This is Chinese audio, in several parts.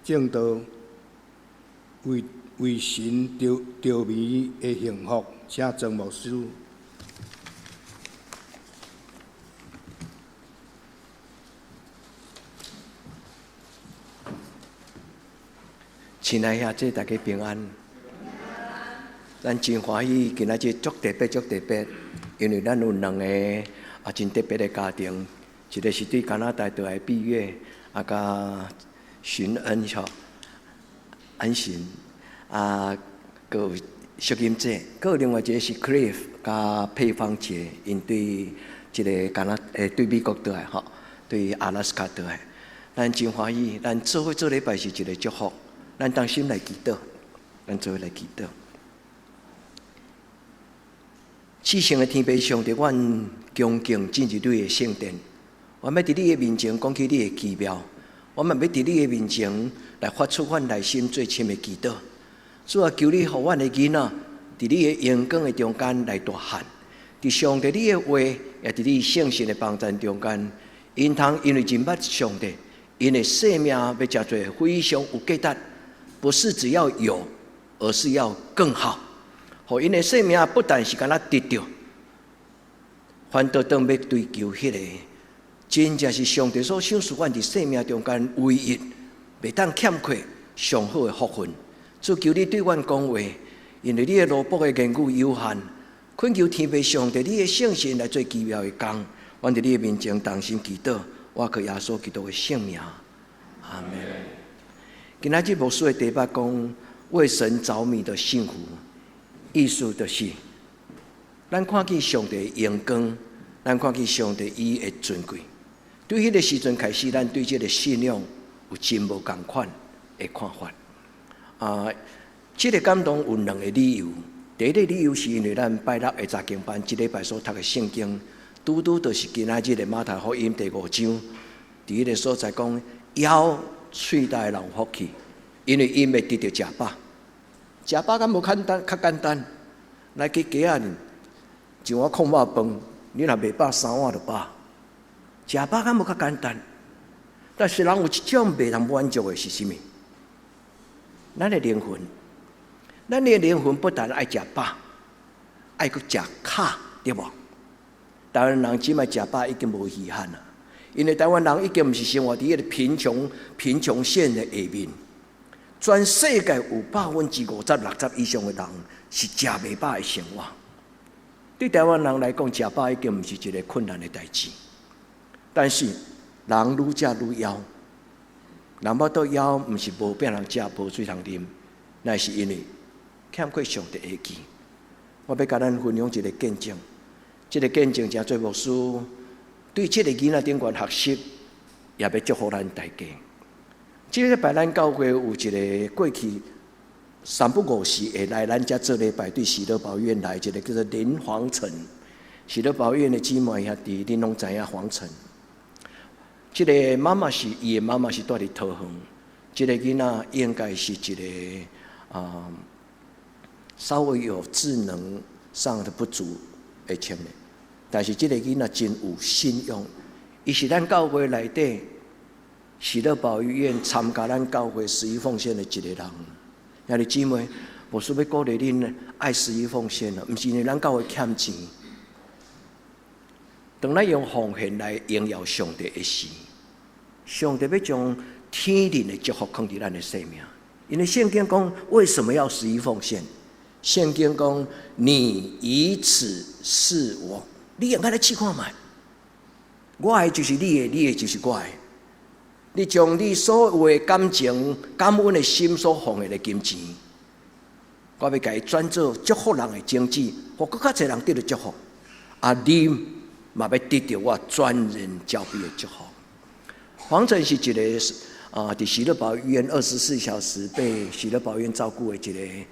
正道，为神着迷的幸福，请曾牧师。亲爱兄弟，大家平安。咱真欢喜，今仔日足特别，因为咱有两个真特别的家庭，一个是对加拿大倒来毕业，甲寻恩恩信个有淑音姐，有另外一个是 Cliff 甲佩芳姐，因对一个对美国倒来吼，对阿拉斯加倒来，咱真欢喜，咱做礼拜是一个祝福。咱当心来祈祷，咱做来祈祷。至圣的天父上帝，阮恭敬进入你的圣殿，我们要伫你的面前讲起你的奇妙，我们要伫你的面前来发出阮内心最深的祈祷。主啊，求你，予阮的囡仔伫你的阳光的中间来大汉，伫上帝你的话，也伫你圣神的帮助中间，因通因为认捌上帝，因的生命要真侪非常有价值。不是只要有，而是要更好。互因的生命不但是敢若得到，反倒当要追求迄个，真正是上帝所赏赐阮伫生命中间唯一袂当欠缺上好的福分。主求你对阮讲话，因为你的罗卜的言语有限，恳求天父上帝你的圣神来做奇妙的工。阮伫你的面前同心祈祷，我靠耶稣基督的圣名，阿门。今仔日牧师的题目讲为神着迷的幸福，意思就是咱看见上帝的阳光，咱看见上帝伊的尊贵。对迄个时阵开始，咱对这个信仰有真无同款的看法。这个感动有两个理由。第一个理由是因为咱拜六的查经班，这礼拜所读的圣经，拄就是今仔日的马太福音第5章，伫迄个所在讲腰。喙内人福气，因为因袂得到食饱，食饱敢无较简单。来去街仔一碗空肉饭，你若袂饱3碗就饱。食饱敢无较简单？但是人有一种袂通满足的是啥物？咱的灵魂，咱的灵魂不但爱食饱，爱阁食卡，对无？台湾人即摆食饱已经无遗憾啦。因为台湾人已经毋是生活伫迄个贫穷线的下面，全世界有50%-60%以上的人是食袂饱的生活。对台湾人来讲，食饱已经毋是一个困难的代志。但是人愈食愈枵，人要到枵，毋是无饼通食，无水通啉，乃是因为欠缺上帝的记。我要甲咱分享一个见证，这个见证真做牧师。对这个囡仔顶悬学习，也要祝福咱大家。这个拜咱教会有一个过去3不5时会来咱遮做礼拜，对喜乐宝院来一个叫做林黄晨，喜乐宝院的姊妹兄弟，恁拢知影黄晨。这个妈妈是伊的妈妈是住伫桃园，这个囡仔应该是一个稍微有智能上的不足的青年。但是这个囡仔真有信仰，伊是咱教会内底喜乐保育院参加咱教会11奉献的一个人。兄弟姊妹，牧师要鼓励恁爱11奉献啊，毋是因为咱教会欠钱，当咱用奉献来荣耀上帝的时，上帝要将天灵的祝福放伫咱的生命。因为圣经讲，为什么要11奉献？圣经讲，你以此是我。你用来试看觅，我的就是你的，你的就是我的。你将你所有的感情、感恩的心所奉献的金钱，我要甲伊转做祝福人的经济，互更较侪人得到祝福。你嘛要得到我专人交俾的祝福。黄晨是一个伫喜乐保育院24小时被喜乐保育院照顾的一个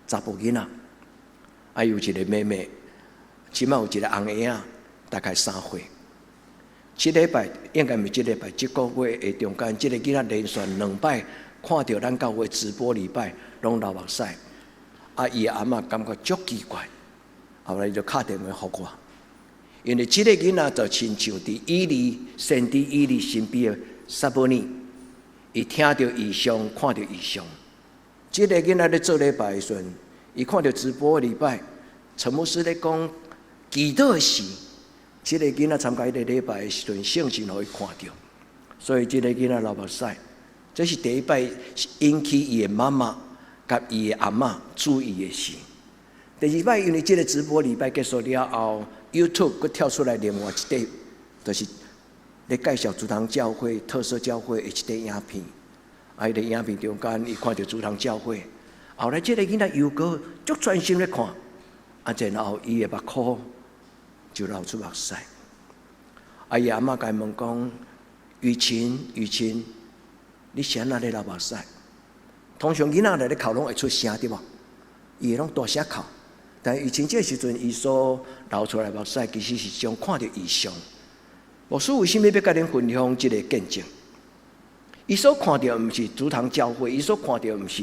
查甫囡仔，有一个妹妹。起码有一个红婴仔，大概3岁。这礼拜应该毋是这礼拜，这个月的中间，这个囡仔连续2摆看到咱教会直播礼拜，拢流目屎。伊阿嬷感觉足奇怪，后来就打电话互我，因为这个囡仔就亲像伫伊利身边的撒伯尼，伊听到异象，看到异象。这个囡仔咧做礼拜的时阵，伊看到直播的礼拜，陈牧师咧讲祈祷的事。这个囡仔参加迄个礼拜的时阵，圣经互伊看到，所以这个囡仔流目屎。这是第一摆引起伊的妈妈甲伊的阿嬷注意的事。第二摆，因为这个直播礼拜结束了后 ，YouTube 佫跳出来另外一块，就是咧介绍主堂教会特色教会的一块影片。迄个影片中间，伊看到主堂教会，后来这个囡仔又个足专心咧看，然后伊的目眶就流出目屎。伊阿嬷甲伊问讲：“雨晴，你谁哪咧流目屎？”通常囡仔来咧哭拢会出声对无？伊会拢大声哭，但雨晴这时阵伊所流出来目屎，其实是种看到异象。牧师为什么要甲恁分享这个见证？伊所看到毋是主堂教会，伊所看到毋是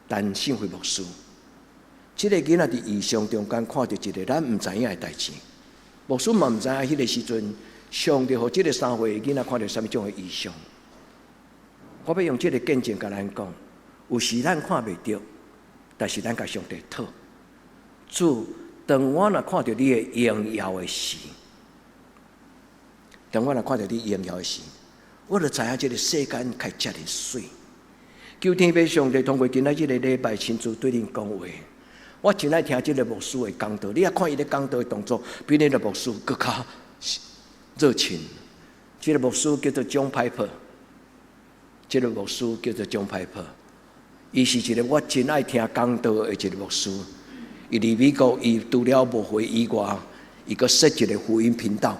但信会牧师。这个囡仔伫异象中间看到一个咱毋知影的代志，牧师嘛毋知影迄个时阵，上帝互这个3岁的囡仔看到什么种的异象。我要用这个见证甲咱讲，有时咱看袂到，但是咱甲上帝讨。主，当我若看到你的荣耀的时，当我若看到你荣耀的时，我就知影这个世间开遮尔水。求天父上帝通过今仔日个礼拜亲自对恁讲话。我真爱听这个牧师的讲道，你也看伊咧讲道的动作，比恁个牧师更加热情。这个牧师叫做John Piper，这个牧师叫做John Piper，伊是一个我真爱听讲道的一个牧师。伊伫美国，伊除了牧会以外，伊阁设一个福音频道。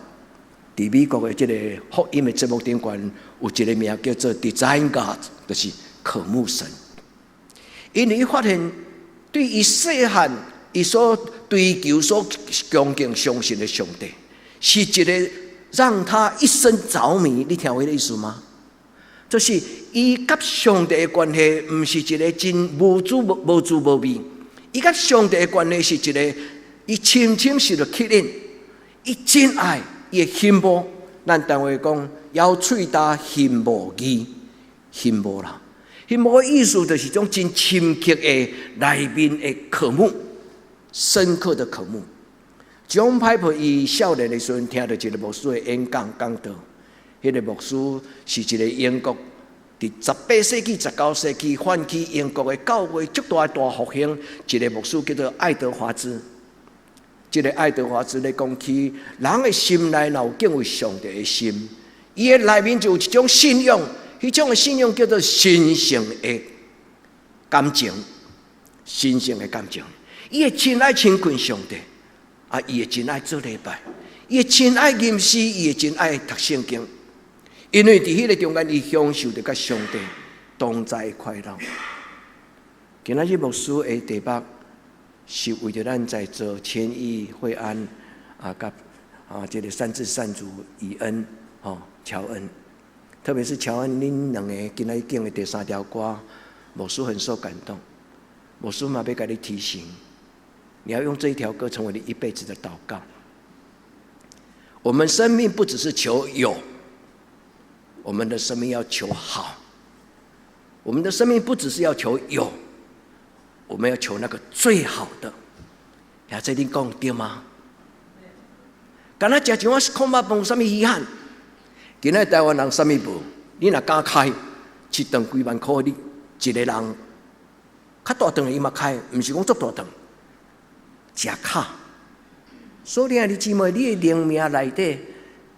伫美国的这个福音的节目顶端，有一个名叫做 Design God， 就是渴慕神。因为伊发现，对伊细汉伊所追求、所恭敬、相信的上帝，是一个让他一生着迷。你听我的意思吗？就是伊甲上帝的关系，毋是一个真无滋无味。伊甲上帝的关系是一个，伊深深受到吸引，伊真爱。伊的心无，咱单位讲咬喙搭心无义，心无啦。心无的意思就是一种真深刻的内面的渴慕，深刻的渴慕。John Piper 伊少年的时阵听到一个牧师的演讲道，迄个牧师是一个英国伫18世纪、19世纪唤起英国的教会足大复兴，一个牧师叫做爱德华兹。这个爱德华兹咧讲起，人的心内若有敬畏上帝的心，伊的内面就有一种信仰，迄种的信仰叫做神圣的感情，神圣的感情。伊会真爱亲近上帝，伊会真爱做礼拜，伊会真爱吟诗，伊会真爱读圣经，因为伫迄个中间，伊享受着甲上帝同在的快乐。今仔日牧师的题目是为着咱在座千亿惠安甲这个善智善主以恩乔恩，特别是乔恩恁两个今仔日敬的第3条歌，牧师很受感动。牧师嘛要甲你提醒，你要用这一条歌成为你一辈子的祷告。我们生命不只是求有，我们的生命要求好。我们的生命不只是要求有，我们要求那个最好的。听这恁讲对吗？敢若食一碗空肉饭有啥物遗憾？今仔台湾人啥物无？你若敢开一顿几万块，你一个人较大顿的伊嘛开，毋是讲足大顿，食卡。所以你姊妹，你的灵命内底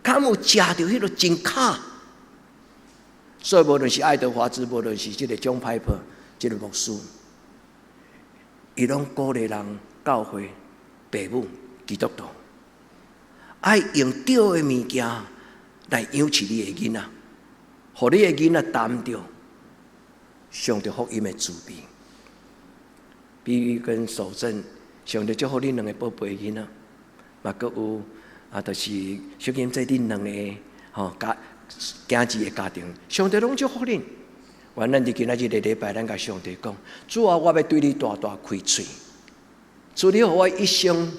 敢有食到迄个真卡？所以无论是爱德华兹，无论是这个John Piper，这个牧师，伊拢鼓励人教会、父母、基督徒，爱用对的物件来养起你的囡仔，互你的囡仔担着上帝福音的慈悲。比喻跟守正，上帝祝福恁两个宝贝囡仔，嘛阁有就是小金在恁两个家子的家庭，上帝拢祝福恁。原咱伫今仔日的礼拜，咱甲上帝讲：主啊，我要对你大大开嘴，主你互我一生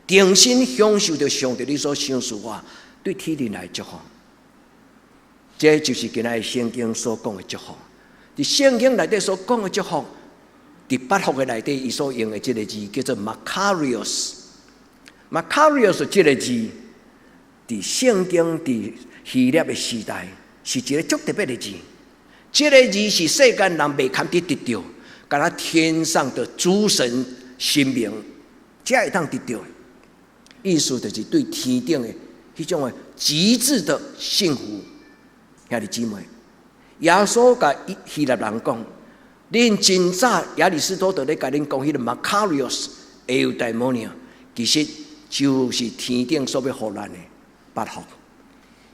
定心享受着上帝你所赏赐我对天灵来祝福。这就是今仔圣经所讲的祝福。伫圣经内底所讲的祝福，伫8福的内底，伊所用的这个字叫做 Makarios。Makarios 这个字，伫圣经伫希腊的时代，是一个足特别的字。这个字是世间人未堪得得到，敢若天上的主神神明才会当得到。意思就是对天顶的迄种的极致的幸福。兄弟姊妹，耶稣甲希腊人讲，恁真早亚里士多德咧甲恁讲迄个 Makarios eudaimonia， 其实就是天顶所要互咱的8福。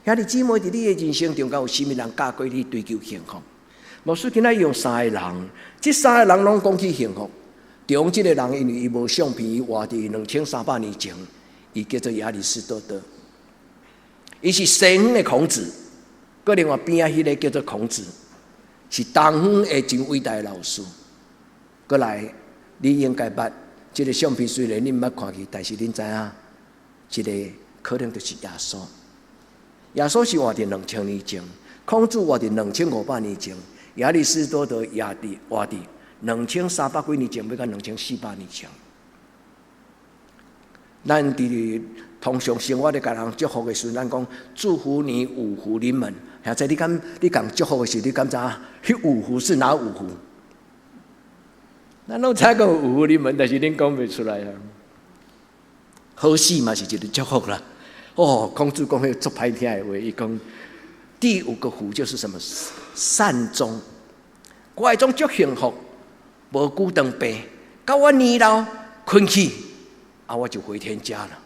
兄弟姊妹，伫你的人生中，敢有甚物人教过你追求幸福？牧师今仔用3个人，这3个人拢讲起幸福。中这个人因为伊无相片，伊活伫2300年前，伊叫做亚里士多德，伊是西方的孔子。搁另外边仔迄个叫做孔子，是东方的真伟大的老师。搁来，你应该捌这个相片，虽然恁毋捌看去，但是恁知影，这个可能就是耶稣。耶稣是活伫2000年前，孔子活伫2500年前，亚里士多德活伫2300几年前，要到2400年前。咱伫通常生活咧，甲人祝福的时候，咱讲祝福你五福临门。现在你讲祝福的时候，你敢知影？迄五福是哪五福？咱拢知讲五福临门，但是恁讲袂出来啊。好死嘛是一个祝福啦。哦，孔子讲迄足歹听的话，伊讲第5个福就是什么？善终。我迄种足幸福，无久长病，到我年老困去，我就回天家了。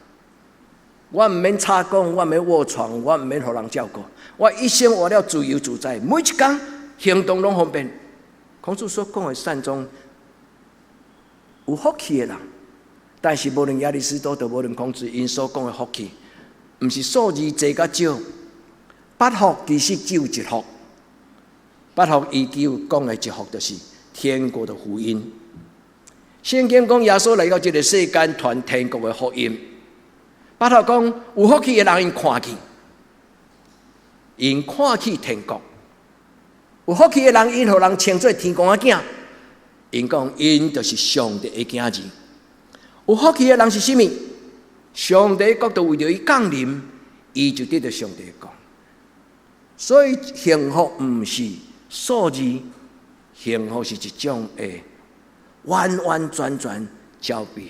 我毋免插工，我毋免卧床，我毋免互人照顾，我一生活了自由自在，每一天行动拢方便。孔子所讲的善终，有福气的人，但是无论亚里士多德，无论孔子，因所讲的福气，毋是数字多甲少。8福其实只有1福，8福伊只有讲的1福，就是天国的福音。圣经讲耶稣来到这个世间，传天国的福音。8福讲有福气的人，因看去天国；有福气的人，因互人称作天公的囝，因讲因就是上帝的囝儿。有福气的人是甚物？上帝的国度为着伊降临，伊就得到上帝的国。所以幸福毋是数字，幸福是一种的完完全全交别。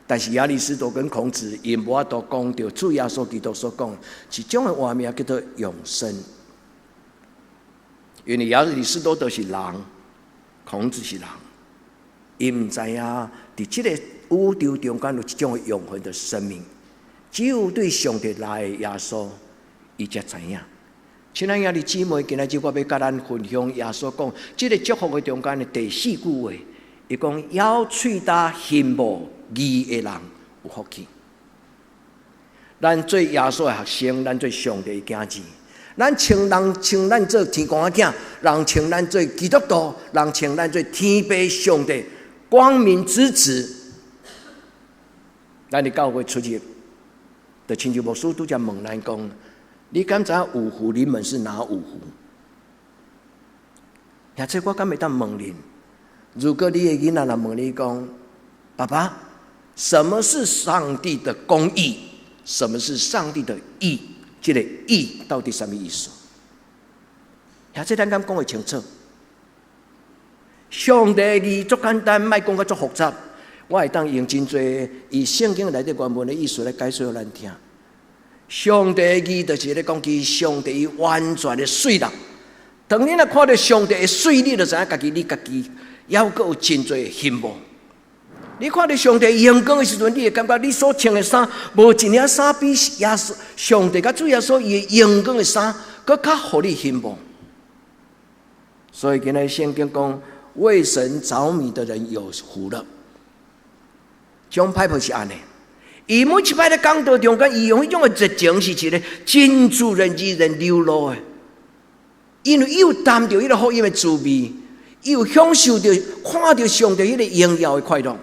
但是亚里士多跟孔子因无法度讲到主耶稣基督所讲一种的画面叫做永生。因为亚里士多德是人，孔子是人，因毋知影伫即个宇宙中间有一种永恒的生命，只有对上帝来的耶稣，伊才知影。亲爱的姊妹，今仔日我要甲咱分享耶稣讲即个祝福的中间的第4句话，伊讲要喙搭羡慕义的人有福气。咱做耶稣的学生，咱做上帝的囝子，咱称咱做天公的囝，人称咱做基督徒，人称咱做天父上帝光明之子。咱伫教会出去，就亲像牧师拄则问咱讲，你敢知影五福临门是哪5福？而且我敢会当问恁，如果你的囡仔来问你讲，爸爸，什么是上帝的公义？什么是上帝的义？这个义到底什么意思？而且咱敢讲会清楚？上帝的义足简单，莫讲甲足复杂。我会当用真侪以圣经内底原文的意思来解释互咱听。上帝的义就是咧讲其上帝完全的水啦。当你若看到上帝的水，你就知影你家己还阁有真侪羡慕。你看到上帝阳光的时阵，你会感觉你所穿的衫，无一领衫比上帝甲主耶稣伊的阳光的衫，阁较互你羡慕。所以今日圣经讲，为神着迷的人有福了。种派婆是安尼，伊每一摆咧讲道中间，伊用迄种的热情是一个真自然而然流露的，因为伊有谈到迄个福音的滋味，伊有享受到看到上帝迄个荣耀的快乐。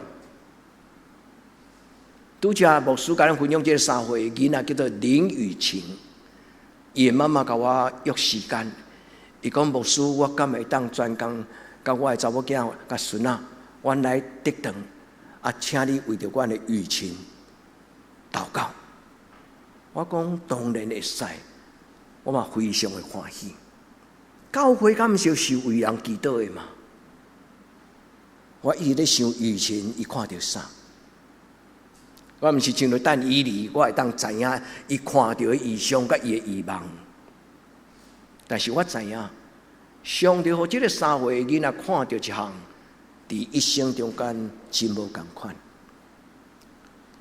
拄则牧师甲咱分享这个3岁囡仔叫做林雨晴，伊的妈妈甲我约时间，伊讲牧师，我敢会当专工，甲我的查某囝、甲孙仔，阮来得堂，请你为着阮的雨晴祷告。我讲当然会使，我嘛非常的欢喜。教会敢毋是为人祈祷的嘛？我一直咧想雨晴，伊看到啥？我毋是像等伊离，我会当知影伊看到的异象甲伊的异梦。但是我知影，上帝互即个3岁的囡仔看到一项，伫一生中间真无共款。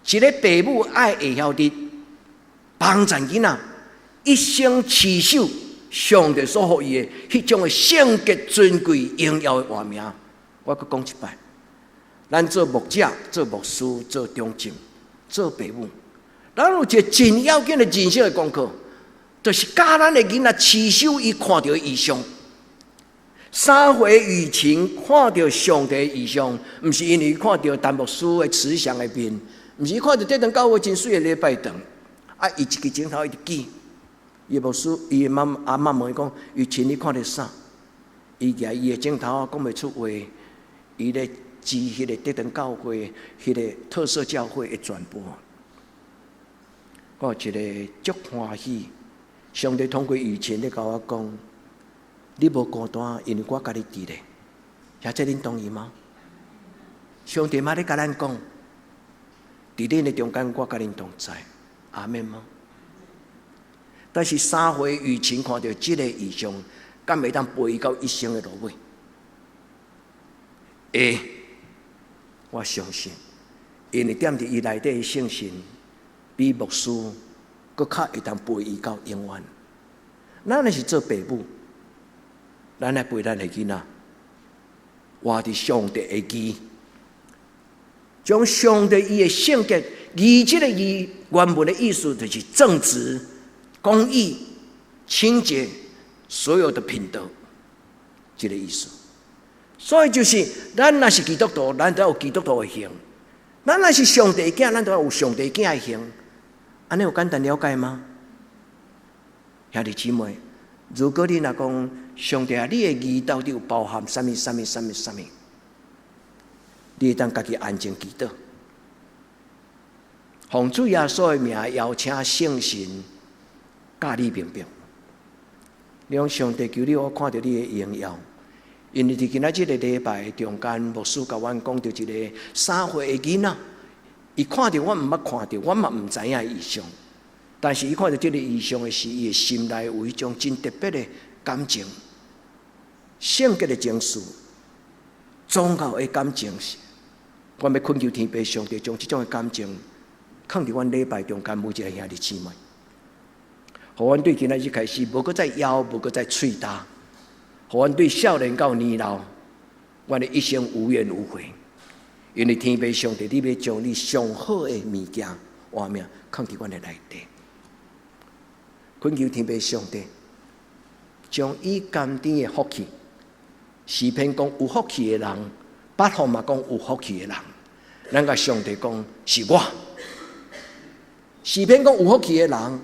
一个父母爱会晓得帮助囡仔一生持守上帝所予伊的迄种的圣洁、尊贵、荣耀的画名。我阁讲一摆，咱做牧者、做牧师、做中正、做父母，咱有一个真要紧的人生的功课，就是教咱的囡仔持守伊看到的异象。3岁雨晴看到上帝的异象，毋是因为看到陈牧师的慈祥的面，毋是看到这堂教会真水的礼拜堂，伊一支镜头一直记。伊牧师，伊的阿嬷问伊讲：“雨晴，你看到啥？”伊举伊的镜头讲袂出话，伊咧指迄个这堂教会、迄个特色教会的传播。我有一个足欢喜，上帝通过雨晴咧甲我讲：“你无孤单，因为我甲你伫咧。”遐这恁同意吗？上帝嘛咧甲咱讲，伫恁的中间，我甲恁同在。阿免吗？但是3岁雨晴看到这个异象，敢会当陪伊到一生的路尾？会，我相信，因为踮伫伊内底的圣神，比牧师搁较会当陪伊到永远。咱若是做父母，咱来陪咱的囡仔，活伫上帝的义，将上帝伊的圣洁，义这个义原本的意思就是正直、公义、清洁，所有的品德，这个意思。所以就是，咱若是基督徒，咱都有基督徒的行；咱若是上帝的囝，咱都有上帝的囝的行。安尼有简单了解吗？兄弟姊妹，如果你若讲上帝啊，你的义到底有包含什么？你会当家己安静祈祷，奉主耶稣的名邀请圣神教你明白。你讲上帝求你，我看到你的荣耀。因为伫今仔日的礼拜中间，牧师甲阮讲到一个3岁的囡仔，伊看到我毋捌看到，我嘛毋知影异象。但是伊看到这个异象的时，伊的心内有一种真特别的感情，圣洁的情绪，宗教的感情。我要恳求天父上帝将这种的感情放伫阮礼拜中间每一个兄弟姊妹，互阮对今仔日开始无搁再枵，无搁再喙焦。互阮对少年到年老，阮的一生无怨无悔。因为天父上帝，你要将你上好的物件、画面放伫阮的内底。恳求天父上帝，将伊甘甜的福气，诗篇讲有福气的人，八福嘛讲有福气的人。咱甲上帝讲是我。诗篇讲有福气的人，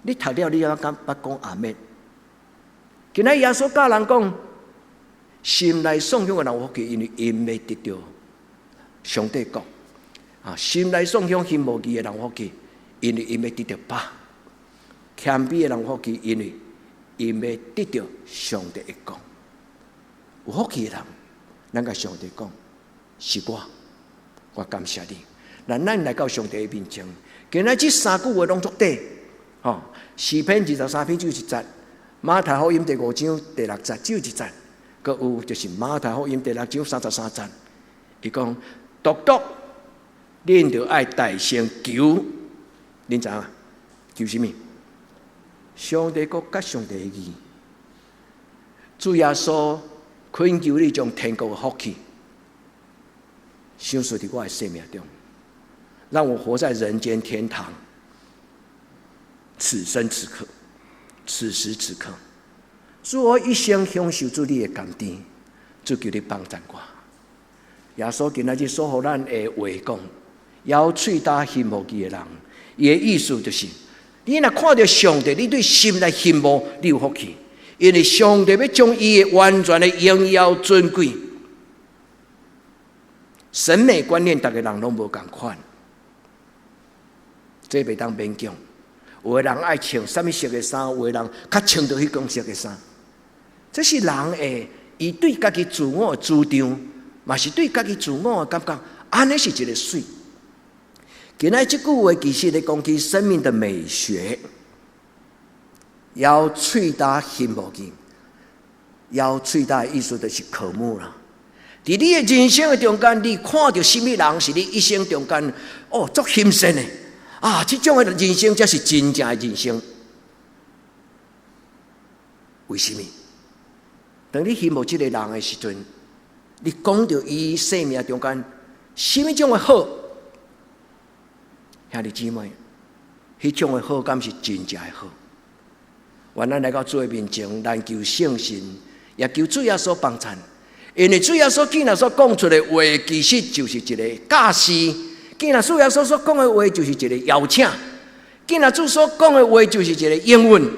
你读了你要敢讲阿们？今仔耶稣教人讲，心内颂香的人有福气，因为因要得到上帝国。心内颂香心无义的人有福气，因为因要得到饱。谦卑的人有福气，因为因要得到上帝的国。有福气的人，咱甲上帝讲，是我感谢你。咱来到上帝的面前，今仔这3句话拢作对。诗篇23篇9节。马太福音第5章第6节只有1节，阁有就是马太福音第6章33节，伊讲独独恁着爱大声求，恁知影求什么？上帝国甲上帝的义，主耶稣恳求你将天国的福气享受伫我的生命中，让我活在人间天堂。此生此刻。此时此刻，主我一生享受主你的甘甜，主求你帮助我。耶稣今仔日所予咱的话讲，要喙焦心无义的人，伊的意思就是你若看到上帝，你对心来羡慕，你有福气，因为上帝要将伊的完全的荣耀尊贵。审美观念，大家人拢无共款，这袂当勉强。有的人爱穿什么色的衫，有的人较穿到迄种色的衫，这是人的伊对家己自我的主张，嘛是对家己自我的感觉，安尼是一个水。今仔这句话其实咧讲起生命的美学，要喙搭羡慕见，要喙搭的意思就是渴慕啦。在你的人生的中间，你看到什么人是你一生中间足欣赏的啊？这种的人生才是真正的人生。为什么？当你羡慕这个人的时阵，你讲到伊生命中间什么种的好？兄弟姊妹，迄种的好感是真正的好。原来来到主的面前，咱求圣神，也求主耶稣帮衬。因为主耶稣既然所讲出的话，其实就是一个教示；既然主耶稣所讲的话，就是一个邀请；既然主所讲的话，就是一个应允。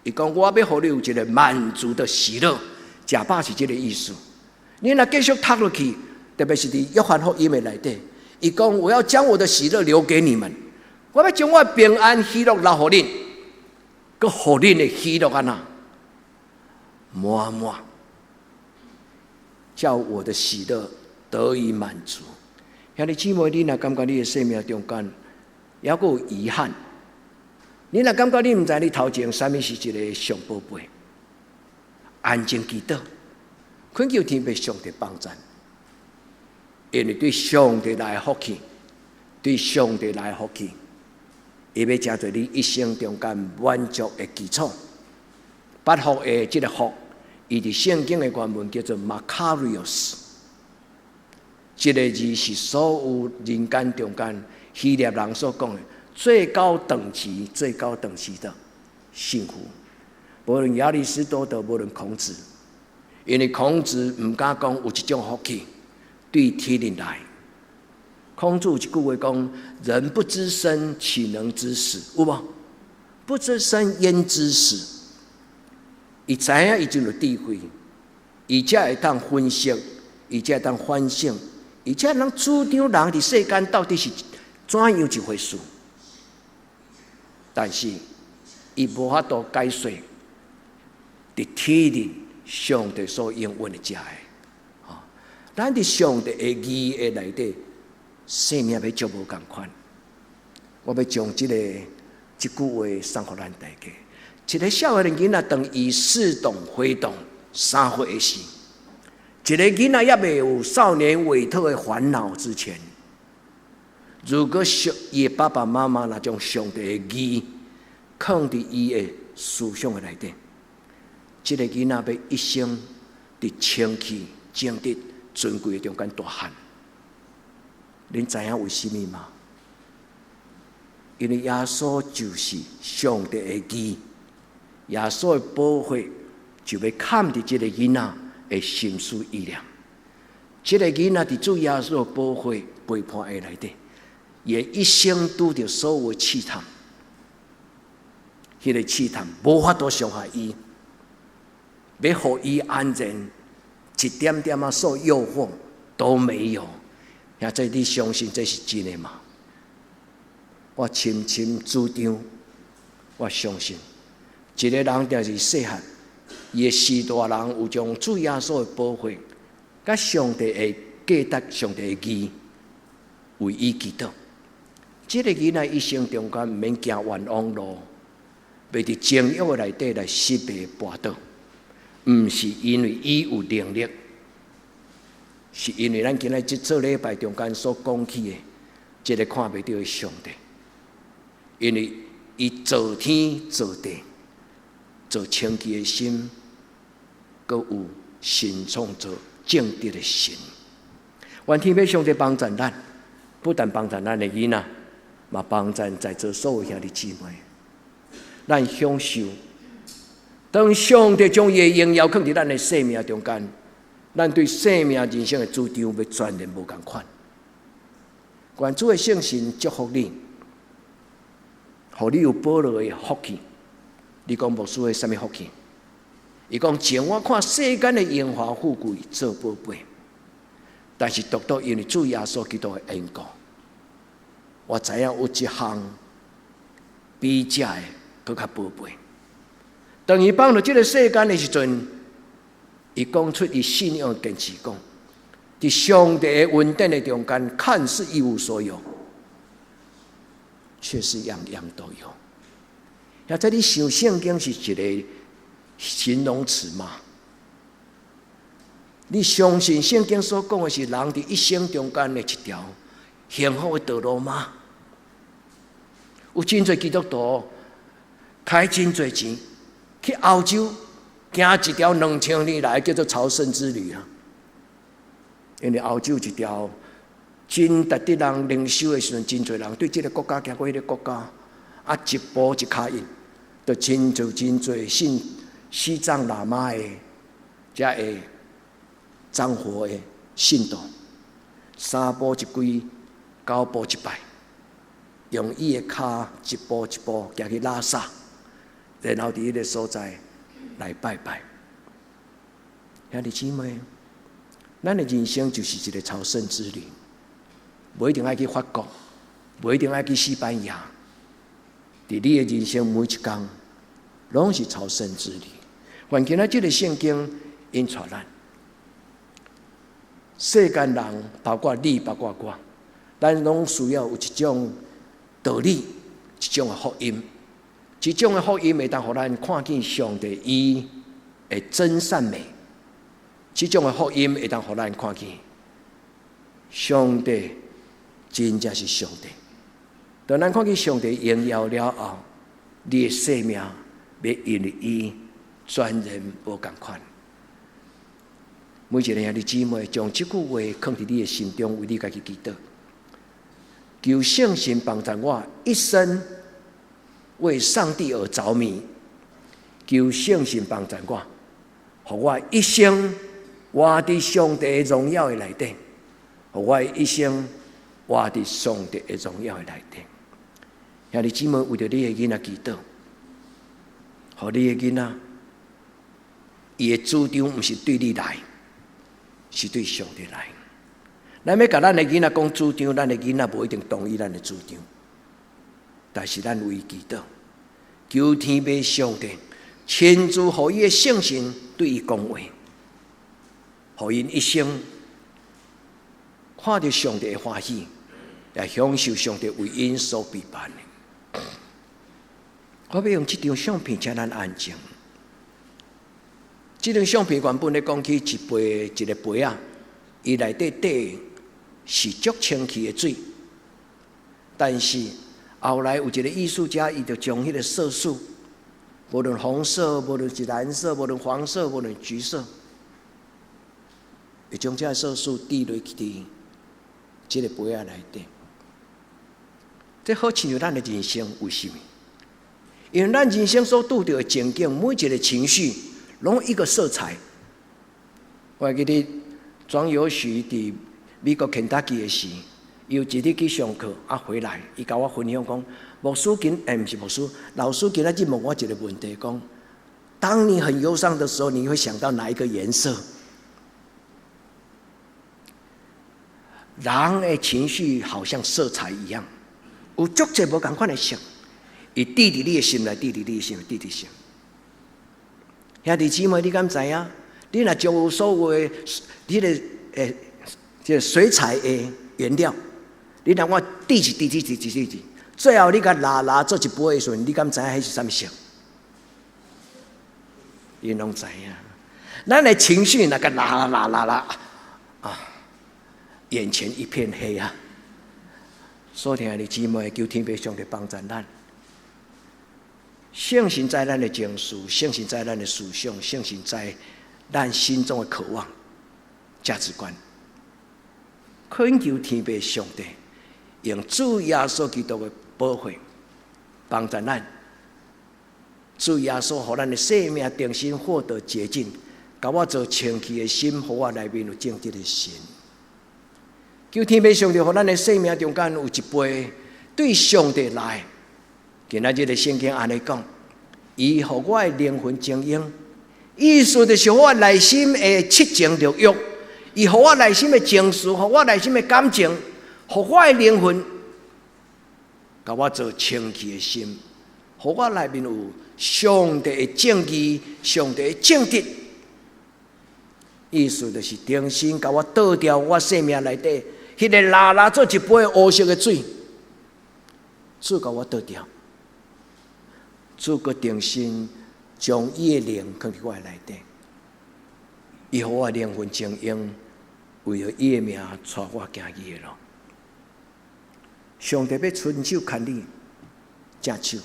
伊讲我要互你有一个满足的喜乐，食饱是这个意思。你若继续读落去，特别是伫约翰福音的内底。伊讲：“我要将我的喜乐留给你们，我要将我的平安喜乐留给恁，佮互恁的喜乐安那满满，叫我的喜乐得以满足。”兄弟姊妹，你若感觉你的生命中间还佫有遗憾，你若感觉你毋知你头前啥物是一个上宝贝，安静祈祷，恳求天父上帝帮助。因为对上帝来福气，对上帝来福气，伊要成做你一生中间满足的基础。八福的这个福，伊伫圣经的原文叫做 Makarios， 这个字是所有人间中间希腊人所讲的最高等级的幸福。无论亚里士多德，无论孔子，因为孔子唔敢讲有一种福气。对天人来，孔子有一句话讲：“人不知生，岂能知死？”有无？不知生，焉知死？伊知影伊就有智慧，伊才会当分析，伊才会当反省，伊才能主张人伫世间到底是怎样一回事。但是，伊无法度解说伫天人上帝所应允的遮的。咱伫上帝的义的内底，生命要足无共款。我要将这句话送给咱大家。一个少年囡仔当伊似懂非懂3岁时，一个囡仔也未有少年委托的烦恼之前，如果伊的爸爸妈妈若将上帝的义放伫伊的思想的内底，这个囡仔要一生伫清气正直尊贵的中间大汉，恁知影为什么吗？因为耶稣就是上帝的义，耶稣的保护就要看伫这个囡仔的心思意念。这个囡仔伫主耶稣的保护陪伴的内底，伊一生拄着所有的试探，迄个试探无法度伤害伊，要互伊安全。一点点啊受诱惑都没有，现在你相信这是真的吗？我深深主张，我相信，一个人定是细汉，伊的时大人有将主耶稣的保护，甲上帝的价值、上帝的义为伊祈祷。这个囡仔一生中间唔免行冤枉路，袂伫情欲的内底来失败跋倒。毋是因为伊有能力，是因为咱今仔这做礼拜中间所讲起的，这个看袂到的上帝，因为伊造天造地，造清气的心，阁有神创造正直的神。愿天父上帝帮助咱，不但帮助咱的囡仔，嘛帮助在座所有兄弟姊妹，咱享受。当上帝将伊的荣耀放伫咱的生命中间，咱对生命人生的主张要全然无共款。愿主的圣神祝福你，互你有保罗的福气。你讲牧师的什么福气？伊讲前我看世间的荣华富贵做宝贝，但是独独因为主耶稣基督的缘故，我知影有一项比这的更较宝贝。当伊放到这个世间的时阵，伊讲出伊信仰的坚持，讲在上帝的恩典的中间，看似一无所有，却是样样都有。那在你想圣经是一个形容词吗？你相信圣经所讲的是人伫一生中间的一条幸福的道路吗？有真侪基督徒开真侪钱去欧洲行一条2000年来叫做朝圣之旅啊！因为欧洲一条真值得人灵修的时阵，真侪人对这个国家行过迄个国家，啊一步一脚印，就真侪信西藏喇嘛的遮个藏佛的信徒，3步一跪，9步一拜，用伊的脚一步一步行去拉萨，然后伫迄个所在来拜拜。兄弟姊妹，咱的人生就是一个朝圣之旅，不一定要去法国，不一定要去西班牙。伫你的人生每一天，拢是朝圣之旅。愿今仔这个圣经引出咱，世间人包括你，包括我，咱拢需要有一种道理，一种的福音。这种的福音会当互咱看见上帝伊的真善美，这种的福音会当互咱看见上帝真正是上帝。当咱看见上帝荣耀了后，你的生命要因为伊全然无同款。每一个兄弟姊妹，将这句话放伫你的心中，为你家己祈祷，求圣神帮助我一生为上帝而着迷，求圣神帮助我，互我一生活伫上帝的荣耀的内底，互我一生活伫上帝的荣耀的内底。兄弟姊妹，为着你的囡仔祈祷，互你的囡仔，伊的主张不是对你来，是对上帝来。咱要甲咱的囡仔讲主张，咱的囡仔无一定同意咱的主张，但是咱为祈祷，求天父上帝亲自互伊的圣神对伊讲话，互因一生看到上帝的欢喜，来享受上帝为因所备办的。我要用这张相片，请咱安静。这张相片原本咧讲起一个杯啊，伊内底是足清气的水，但是后来有一个艺术家，伊就将迄个色素，无论红色，无论是蓝色，无论黄色，无论橘色，会将这色素滴落去伫这个杯啊内底。这好亲像咱的人生，为什么？因为咱人生所拄到的情景，每一个情绪，拢一个色彩。我记得庄有许伫美国肯塔基的时，有一日去上课啊，回来，伊甲我分享讲，牧师不是牧师，老师今仔日问我一个问题，讲，当你很忧伤的时候，你会想到哪一个颜色？人的情绪好像色彩一样，有足侪无同款的色。伊滴伫你的心内，滴伫你的心，滴伫心。兄弟姊妹，你敢知影？你若将有所有的迄个这个水彩的原料，你若我滴一滴，最后你甲拉做一杯的时候，你敢知影迄是啥物色？你拢知影。咱的情绪那个拉啊，眼前一片黑啊！所以兄弟姊妹，求天父上帝帮助咱。圣神在咱的情绪，圣神在咱的思想，圣神在咱心中的渴望、价值观。恳求天父上帝用主耶稣基督的保护帮助咱，主耶稣互咱的生命重新获得洁净，甲我做清气的心，互我内面有正直的心。求天父上帝互咱的生命中间有一杯对上帝来今仔日的圣经安尼讲，伊互我的灵魂精英，意思就是我内心的七情六欲，伊互我内心的情绪，互我内心的感情，互我的灵魂，甲我做清气的心，互我内面有上帝的正义、上帝的正直。意思就是重新甲我倒掉我生命内底迄个拉拉做一杯乌色的水，主甲我倒掉。主个重新将伊的灵放伫我的内底，伊互我灵魂精英，为了伊的名带我行伊的路。上帝要伸手牵你正手，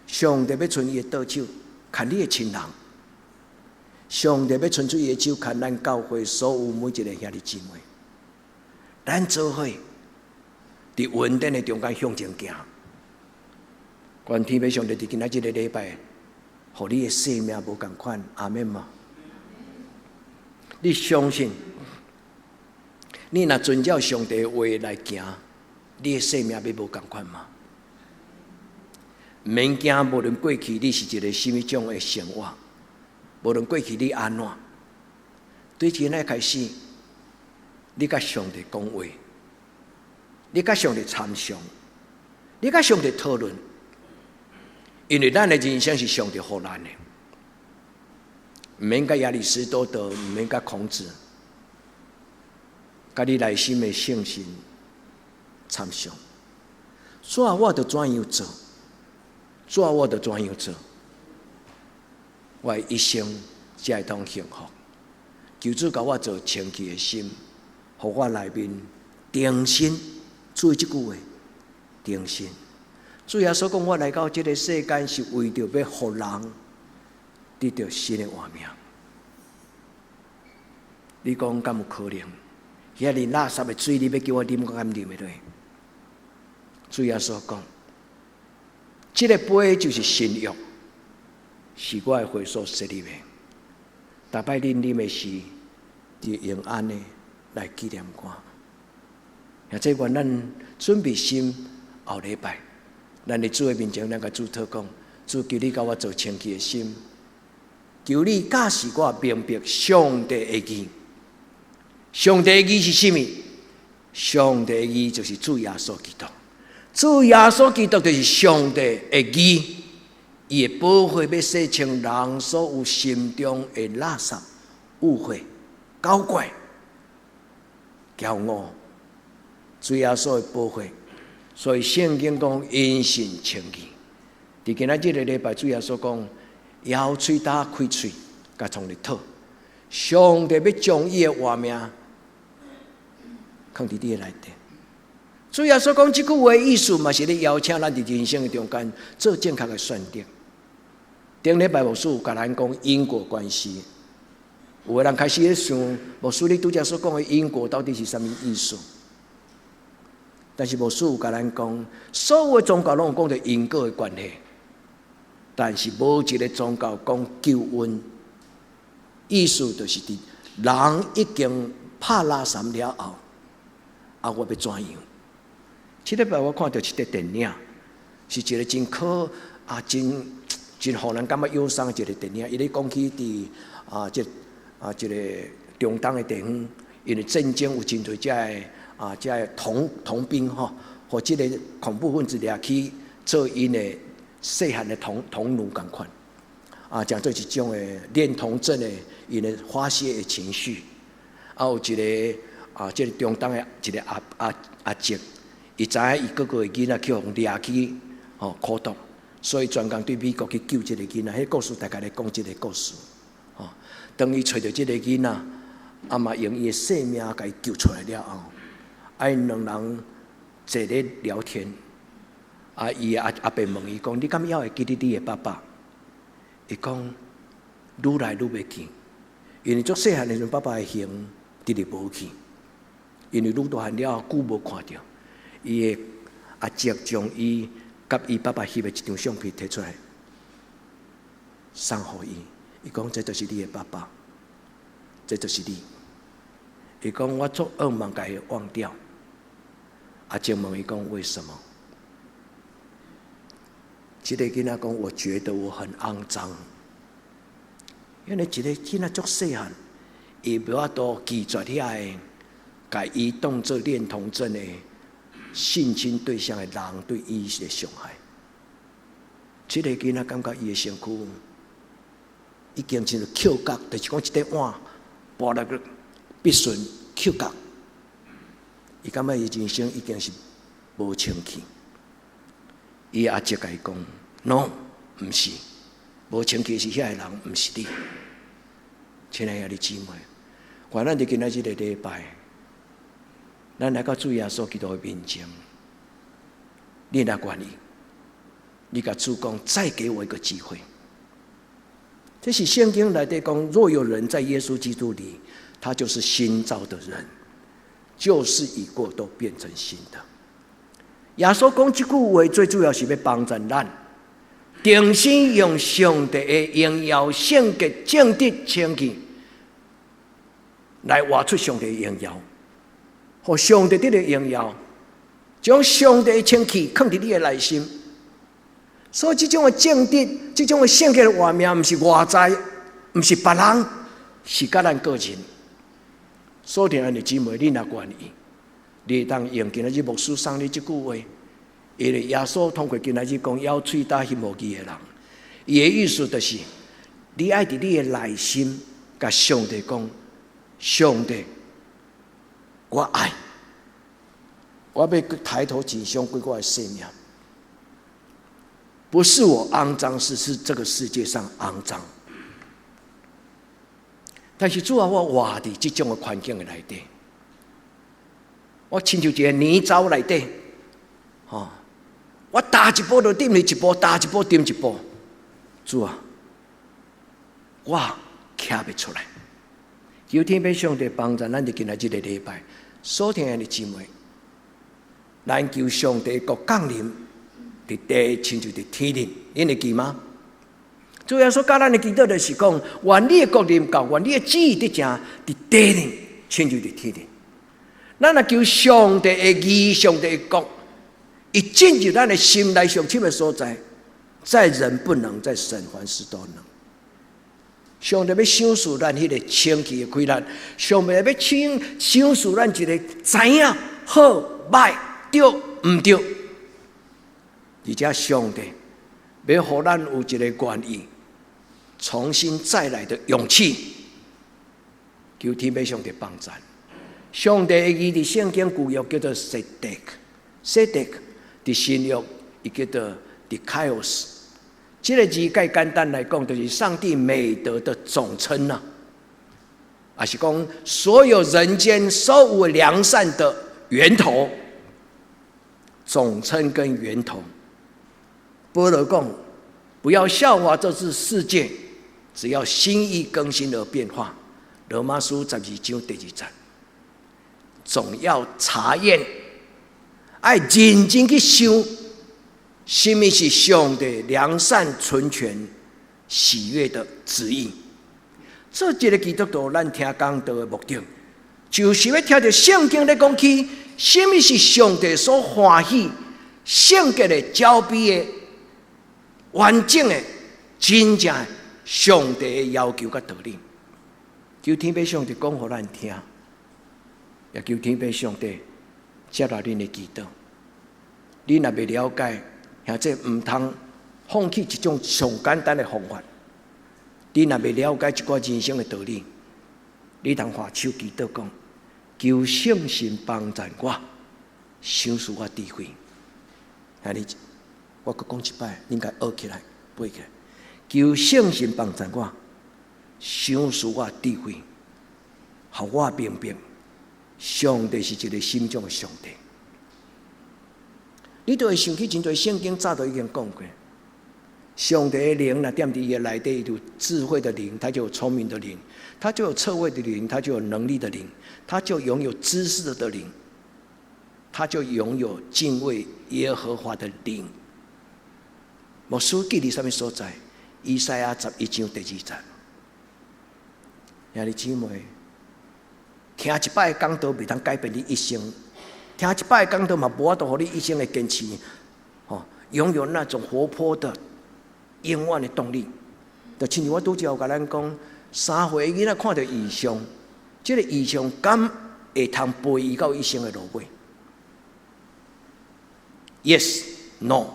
上帝要伸伊的倒手牵你的亲人，上帝要伸出伊的手牵咱教会所有每一个兄弟姊妹，咱做伙伫稳定的中间向前行。愿天父上帝伫今仔日个礼拜，互你的生命无共款，阿免吗？你相信，你若遵照上帝的话来行，你的生命要无共款吗？毋免惊，无论过去你是一个什么种的生活，无论过去你安怎，对今仔开始，你甲上帝讲话，你甲上帝参详，你甲上帝讨论。因为咱的人生是上帝予咱的，毋免甲亚里士多德，毋免甲孔子，甲你内心的圣心参详。主啊，我着怎样做？主啊，我着怎样做？我的一生才会当幸福。求主甲我做清气的心，互我内面定心。注意这句话，定心。主耶稣讲，我来到这个世间是为着要互人得到新的活命。你讲敢有可能？遐哩垃圾的水，你要叫我啉，我敢啉得落？主耶稣讲，这个杯就是新约，是我的会所设立的。大摆恁啉的时，就用安尼来纪念我。也即愿咱准备心，后礼拜。咱伫主的面前，咱甲主祷讲：主，求你甲我做清气的心，求你教示我明白上帝的义。上帝的义是甚么？上帝的义就是主耶稣基督。主耶稣基督就是上帝的义，伊的宝血要洗清人所有心中的垃圾、污秽、搞怪、骄傲。主耶稣的宝血。所以圣经讲因信称义。伫今仔日个礼拜，主耶稣讲摇嘴打开嘴，甲从日讨。上帝要将伊的活命放伫你的内底。主耶稣讲这句话的意思，嘛是咧邀请咱伫人生的中间做正确的选择。顶礼拜牧师有甲咱讲因果关系，有个人开始咧想，牧师你拄则所讲的因果到底是啥物意思？但是牧师有甲咱讲，所有的宗教拢有讲到因果的关系，但是无一个宗教讲救恩。意思就是伫人已经拍垃圾了后，我要怎样？这礼拜我看到一个电影，是一个真可真互人感觉忧伤的一个电影。伊咧讲起伫一个中东的地方，因为战争有真多这个童兵吼，或这个恐怖分子掠去做因的细汉的童奴共款，讲做一种的恋童症的因的发泄的情绪。有一个这个中东的一个阿叔，伊知影伊哥哥的囡仔去互掠去苦毒，所以专工对美国去救这个囡仔。迄故事大概咧讲这个故事。当伊找到这个囡仔，嘛用伊的性命甲伊救出来了后。因两人坐咧聊天，伊阿伯问伊讲：“你敢还会记得你的爸爸？”伊讲：“愈来愈袂记，因为足细汉的时阵，爸爸的形直直无去，因为愈大汉了久无看到。伊的阿叔将伊甲伊爸爸翕的一张相片摕出来，送互伊。伊讲：“这就是你的爸爸，这就是你。”伊讲：“我做噩梦，甲伊忘掉。”阿叔问伊讲：“为什么？”一个囡仔讲，我觉得我很肮脏。因为一个囡仔足细汉，伊无法度拒绝遐个，甲伊当作恋童症的性侵对象的人对伊的伤害。这个囡仔感觉伊的身躯已经进入嗅觉，就是讲一块碗剥了个必顺嗅觉，伊感觉伊人生已经是无清气。伊阿姐甲伊讲 ：“No， 毋是，无清气是遐个人，毋是你。”亲爱的姊妹，咱就今仔日个礼拜，咱来到主耶稣基督的面前，你若愿意，你甲主讲，再给我一个机会。这是圣经内底讲，若有人在耶稣基督里，他就是新造的人，旧事已过，都变成新的。耶稣讲这句话，最主要是要帮助咱，重新用上帝的荣耀、圣洁、正直、清气，来活出上帝的荣耀，互上帝得到荣耀，将上帝的清气放伫你的内心。所以，这种的正直、这种的圣洁的画面，不是外在，不是别人，是甲咱个人。所以，弟姊妹，你若愿意，你当用今仔日牧师送你这句话，因为耶稣通过今仔日讲，要喙打迄无义的人，伊的意思就是，你爱伫你的内心，甲上帝讲，上帝，我爱，我要抬头挺胸归我的生命。不是我肮脏，是这个世界上肮脏。但是主啊，我活伫这种的环境的内底，我亲像一个泥沼内底，我踏一步就顶你一步，踏一步顶一步。主啊，我徛不出来。求天父上帝帮助咱，就今仔日个礼拜，所听的姊妹，咱求上帝国降临。伫地，亲像伫天灵，你会记吗？主要说教咱的祈祷就是讲，愿你的国临到，愿你的旨意伫正伫地灵，亲像伫天灵。咱若求上帝的义，上帝的国，一进入咱的心内上深的所在，在人不能，在神凡事都能。上帝要赏赐咱迄个清气的开咱，上帝要赏赐咱一个知影好歹对毋对。而且上帝要予咱有一个愿意重新再来的勇气，求天父上帝帮助。上帝的义伫圣经旧约叫做 Sedek， 伫新约伊叫做 Dikaios。这个字介简单来讲，就是上帝美德的总称啊，也是讲所有人间所有良善的源头，总称跟源头。保罗讲，不要效法这次世界，只要心意更新而变化。罗马书12章第2节，总要查验，爱认真去想，什么是上帝良善、纯全、喜悦的旨意。这一个基督徒，咱听讲道的目的，就是要听到圣经在讲起，什么是上帝所欢喜、圣洁的、骄卑的。完整的、真正的上帝的要求和道理，求天父上帝讲予咱听，也求天父上帝接纳恁的祈祷。你若未了解，或者唔通放弃一种上简单的方法。你若未了解一寡人生的道理，你通下手祈祷讲，求圣神帮助我，赏赐我智慧。我阁讲一摆，应该学起来、背起来。求圣神帮助我，赏赐我智慧，互我明白，上帝是一个心中的上帝。你就会想起真多圣经早都已经讲过，上帝的灵若踮伫伊的内底，有智慧的灵，他就有聪明的灵，他就有测位的灵，他就有能力的灵，他就拥有知识的灵，他就拥有敬畏耶和华的灵。牧师记伫什么所在？以赛亚11章第2节。兄弟姊妹，听一摆的讲道袂通改变你一生，听一摆的讲道嘛无法度互你一生的坚持。拥有那种活泼的、永远的动力。就亲像我拄则有甲咱讲，3岁的囡仔看到异象，这个异象敢会通陪伊到一生的路尾 ？Yes, no，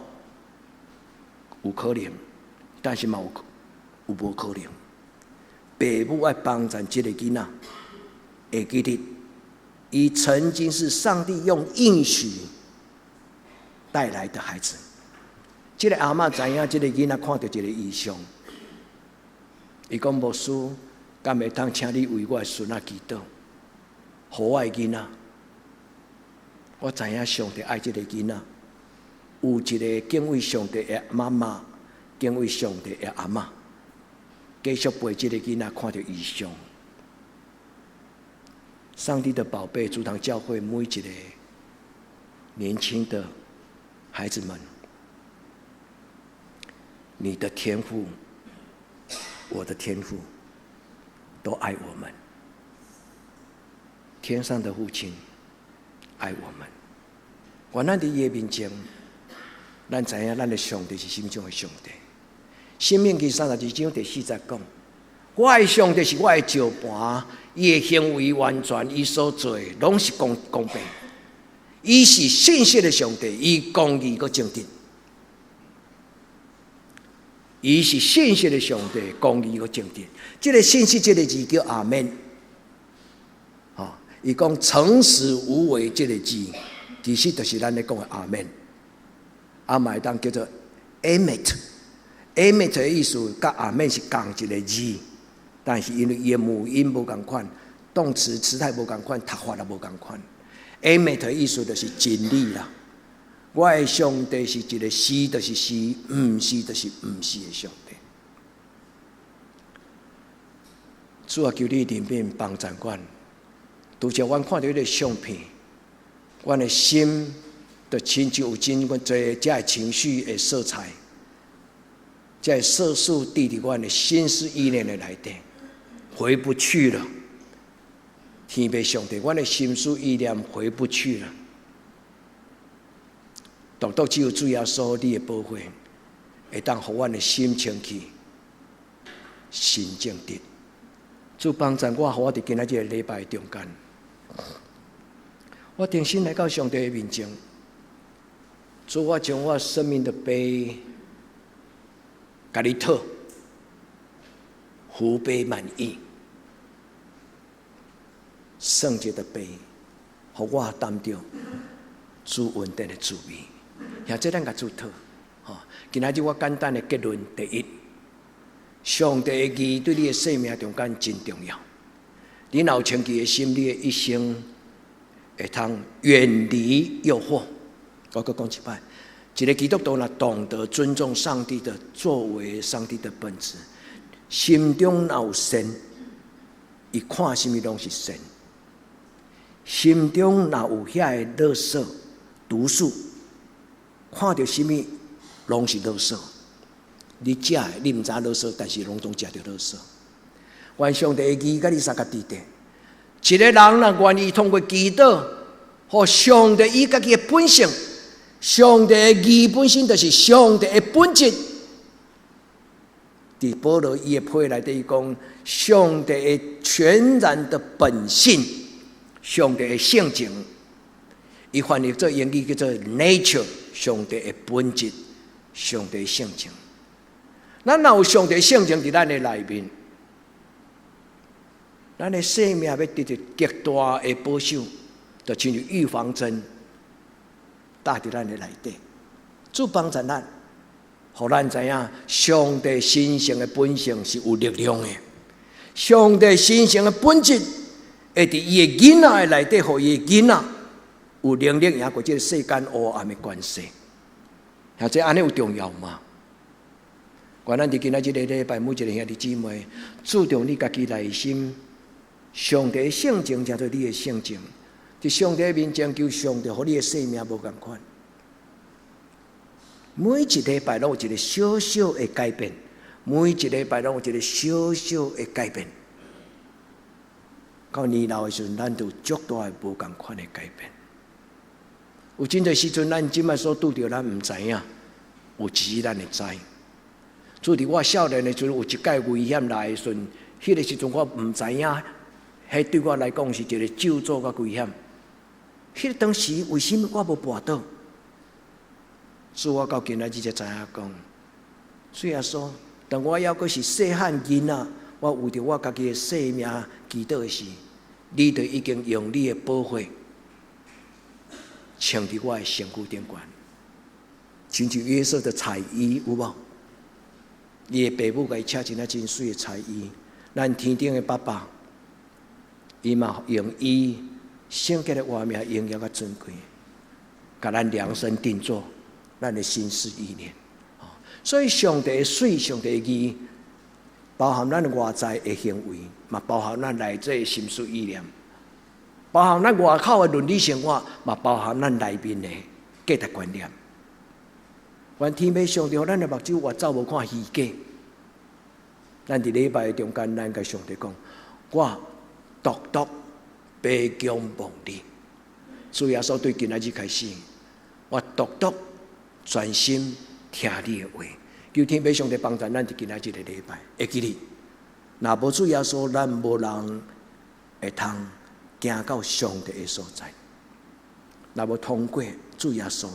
有可能，但是嘛有无可能。父母要帮助这个囡仔，会记得，伊曾经是上帝用应许带来的孩子。这个阿嬷知影，这个囡仔看到一个异象，伊讲牧师，敢会当请你为我的孙仔祈祷，互我的囡仔。我知影上帝爱这个囡仔，有一个敬畏上帝的妈妈，敬畏上帝的阿嬷，继续陪这个囡仔看到异象。上帝的宝贝，主堂教会每一个年轻的孩子们，你的天父，我的天父，都爱我们。天上的父亲爱我们。原咱伫伊的面前，咱知影咱的上帝是什么种的上帝。申命记32章第4节讲：我的上帝是我的石盘，伊的行为完全，伊所做的拢是公平。伊是信实的上帝，伊公义个正直。伊是信实的上帝，公义个正直。这个信实这个字叫阿们。伊讲诚实无为这个字，其实就是咱咧讲的阿们。阿麦当叫做 emet。emet 的意思甲阿们是同一个字，但是因为伊的母音无共款，动词词态无共款，读法也无共款。emet 的意思就是真理啦。我的上帝是一个是，就是是；毋是，就是毋是的上帝。主啊，求你怜悯帮助阮。拄则阮看到迄个相片，阮的心就亲像有真多这的情绪的色彩，这色素滴伫阮的心思意念的内底，回不去了。天父上帝，阮的心思意念回不去了。独独只有主耶稣你的保护，会当互阮的心清气、心正直。主帮助我，互我伫今仔日个礼拜中间，我定心来到上帝的面前。主，我将我生命的杯，甲你讨，福杯满溢，圣洁的杯，互我担着主稳定的滋味。也这咱甲主讨，今仔日我简单的结论：第一，上帝的义对你的生命中间真重要。你若有清洁的心，你的一生会通远离诱惑。我再讲一摆，一个基督徒若懂得尊重上帝的作为，上帝的本质，心中若有神，伊看什么拢是神。心中若有遐个垃圾、毒素，看到什么拢是垃圾。你食的，你毋知垃圾，但是拢总食着垃圾。愿上帝的义甲你三个地地。一个人若愿意通过祈祷，互上帝伊家己的本性，上帝的义本身就是上帝的本质。伫保罗伊的批内底讲，上帝的全然的本性，上帝的性情，伊翻译做英语叫做 nature， 上帝的本质，上帝的性情。咱若有上帝的性情伫咱的内面，咱的生命要得到极大的保守，就亲像预防针打伫咱的内底，主帮助咱，互咱知影上帝神圣的本性是有力量的，上帝神圣的本质会伫伊的囡仔的内底，互伊的囡仔有能力赢过这个世间黑暗的关系。或者安尼有重要吗？愿咱伫今仔日个礼拜，每一个兄弟姊妹注重你家己内心，上帝的性情才做你的性情。伫上帝面前求上帝，互你的生命无共款。每一礼拜拢有一个小小的改变，每一礼拜拢有一个小小的改变。到年老的时阵，咱就有足大的无共款的改变。有真侪时阵，咱即摆所拄着，咱毋知影，有一时咱会知。主伫我少年的时阵，有一届危险来的时阵，迄个时阵我毋知影，迄对我来讲是一个咒诅甲危险。迄个当时为什么我无跋倒？所以我到今仔日才知影讲，虽然说，当我还阁是细汉囡仔，我为着我家己的性命祈祷时，你就已经用你的宝血穿伫我的身躯顶悬，亲像约瑟的彩衣有无？伊的爸母甲伊请一件真水的彩衣，咱天顶的爸爸，伊嘛用伊圣洁的活命荣耀甲尊贵，甲咱量身定做咱的心思意念。所以上帝的水、上帝的义，包含咱外在的行为，嘛包含咱内在的心思意念，包含咱外口的伦理生活，嘛包含咱内面的价值观念。愿天父上帝，互咱的目睭越走无看虚假。咱伫礼拜中间，咱甲上帝讲：我独独卑躬忘礼。主耶稣对今仔日开始，我独独专心听你的话。求天父上帝帮助咱伫今仔日的礼拜会记哩。若无主耶稣，咱无人会通行到上帝的所在。若无通过主耶稣，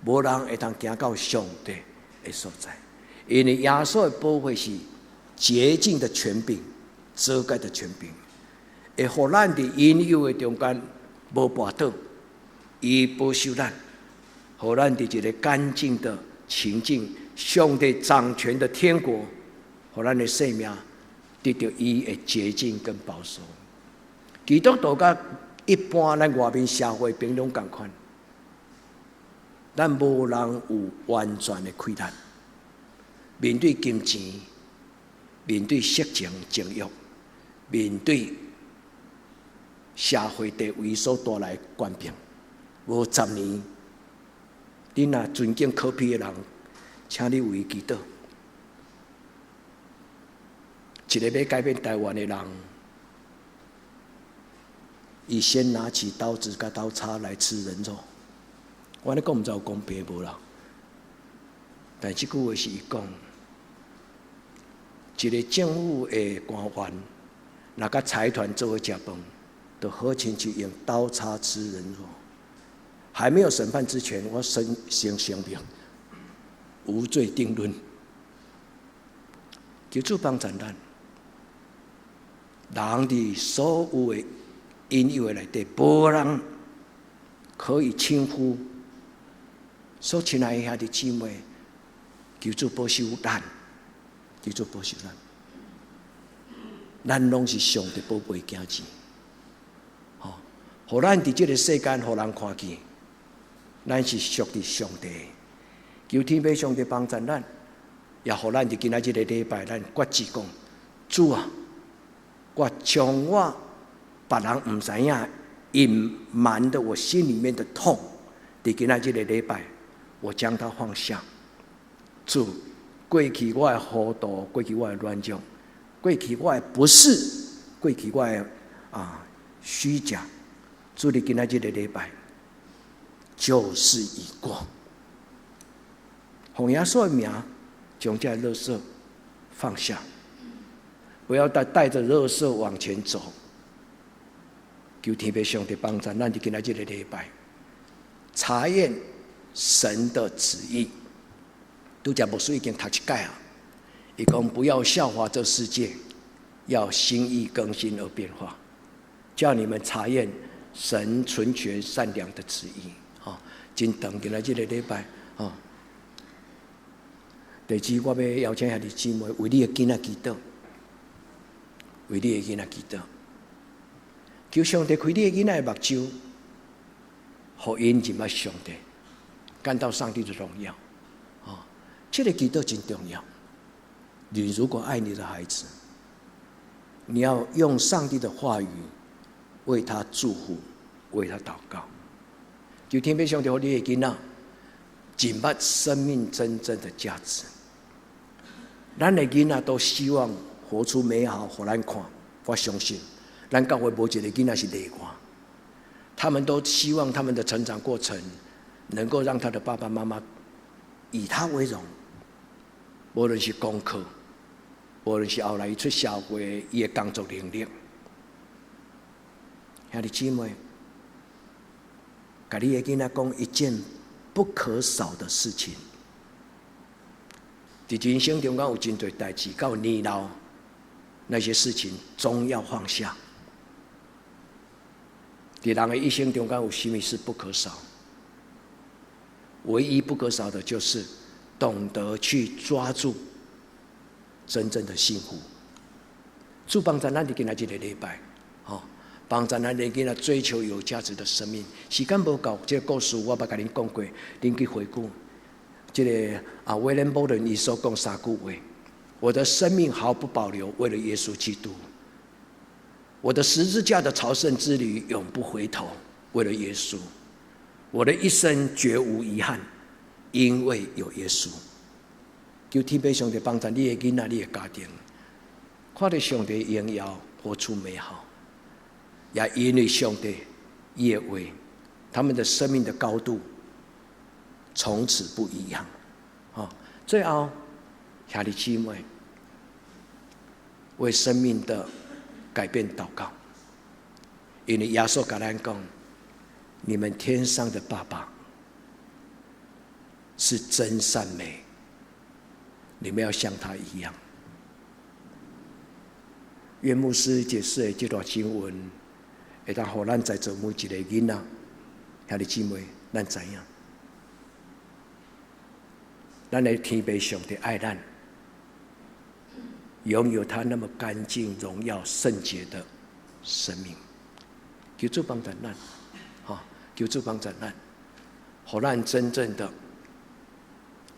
无人会通行到上帝的所在。因为耶稣的宝血是洁净的权柄，遮盖的权柄，会互咱伫引诱的中间无跋倒，伊保守咱，互咱伫一个干净的情境，上帝掌权的天国，互咱的生命得到伊的洁净跟保守。基督徒甲一般咱外面社会平等共款，咱无人有完全的亏难。面对金钱，面对色情情欲，面对社会地位所带来官兵，无10年，你若尊敬可比的人，请你为祈祷。一个要改变台湾的人，伊先拿起刀子甲刀叉来吃人肉。我咧讲毋知有公平无啦？但即句话是伊讲。一个政府的官员，若甲财团做伙食饭，就好亲像用刀叉吃人肉。还没有审判之前，我先声明，无罪定论。求主帮助咱，人伫所有的引诱的内底，无人可以轻忽所亲爱的兄弟姊妹。求主保守咱。求主保守咱，咱拢是上帝宝贝囝子，互咱伫这个世间，互人看见，咱是属于上帝。求天父上帝帮助咱，也互咱伫今仔日的礼拜，咱决志讲：主啊，我将我别人唔知影隐瞒的我心里面的痛，伫今仔日的礼拜，我将它放下。主。过去我的糊涂，过去我的软弱，过去我的不是，过去我的虚假，主你今仔日的礼拜，旧事已过，奉耶稣的名，将这垃圾放下，不要再带着垃圾往前走。求天父上帝帮助咱伫今仔日的礼拜，查验神的旨意。拄则牧师已经读一届啊，伊讲不要效法这世界，要心意更新而变化，叫你们查验神纯全善良的旨意。真长今仔日的礼拜，第二我要邀请兄弟姊妹为你的囡仔祈祷，为你的囡仔祈祷，求上帝开你的囡仔的目睭，互因认识上帝，感到上帝的荣耀。这个祈祷真重要。你如果爱你的孩子，你要用上帝的话语为他祝福，为他祷告。求天父上帝，你的囡仔认捌生命真正的价值。咱的囡仔都希望活出美好，给咱看。我相信，咱教会无一个囡仔是例外。他们都希望他们的成长过程能够让他的爸爸妈妈以他为荣。无论是功课，无论是后来伊出社会，伊的工作能力，兄弟姊妹，甲你的囡仔讲一件不可少的事情。伫人生中间有真多代志，到年老，那些事情终要放下。伫人的一生中间有什么事不可少？唯一不可少的就是懂得去抓住真正的幸福。主帮助咱伫今仔日个礼拜，帮助咱嚟囡仔追求有价值的生命。时间无够，这个故事我捌甲恁讲过，恁去回顾。这个威廉波伦伊所讲三句话：我的生命毫不保留，为了耶稣基督；我的十字架的朝圣之旅永不回头，为了耶稣；我的一生绝无遗憾，因为有耶稣。求天父上帝帮助你的囡仔、你的家庭，看到上帝荣耀，活出美好。也因为上帝伊的话，他们的生命的高度从此不一样。最后，兄弟姊妹，为生命的改变祷告，因为耶稣跟咱讲：你们天上的爸爸是真善美，你们要像他一样。愿牧师解释的这段经文，会当互咱在座每一个囡仔、兄弟姊妹，咱知影，咱的天父上帝爱咱，拥有他那么干净、荣耀、圣洁的生命。求主帮助咱，求主帮助咱，互咱真正的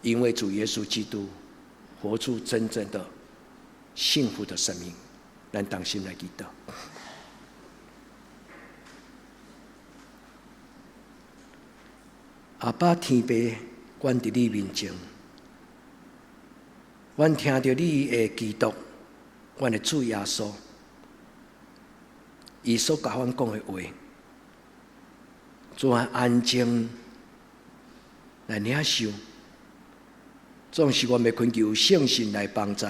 因为主耶稣基督，活出真正的幸福的生命。咱同心来祈祷。阿爸天父，阮伫你面前，阮听到你的基督，阮的主耶稣，伊所甲阮讲的话，总安静来领受，总是阮要恳求圣神来帮助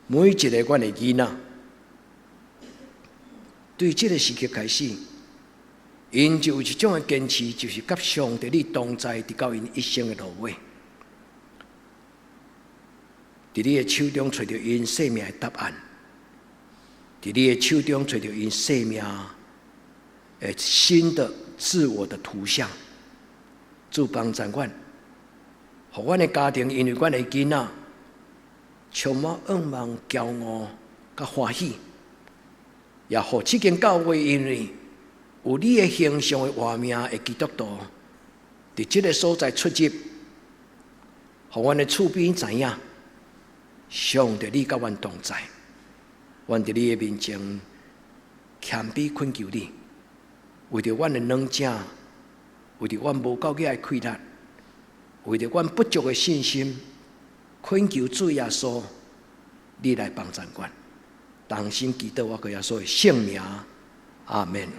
每一个阮的囡仔。对这个时刻开始，因就有一种的坚持，就是甲上帝你同在，直到因一生的落尾。伫你的手中找到因生命的答案，伫你的手中找到因生命的新的自我的图像。主帮助阮，互阮的家庭因为阮的囡仔充满愿望、骄傲、甲欢喜。也互这间教会因为有你的形象的活命的基督徒，伫这个所在出入，互阮的厝边知影，上帝你甲阮同在，阮伫你的面前谦卑恳求你，为着阮的软弱，为着阮无够嘅气力，为着阮不足的信心，恳求主耶稣，你来帮助阮。同心祈祷我个耶稣的圣名，阿门。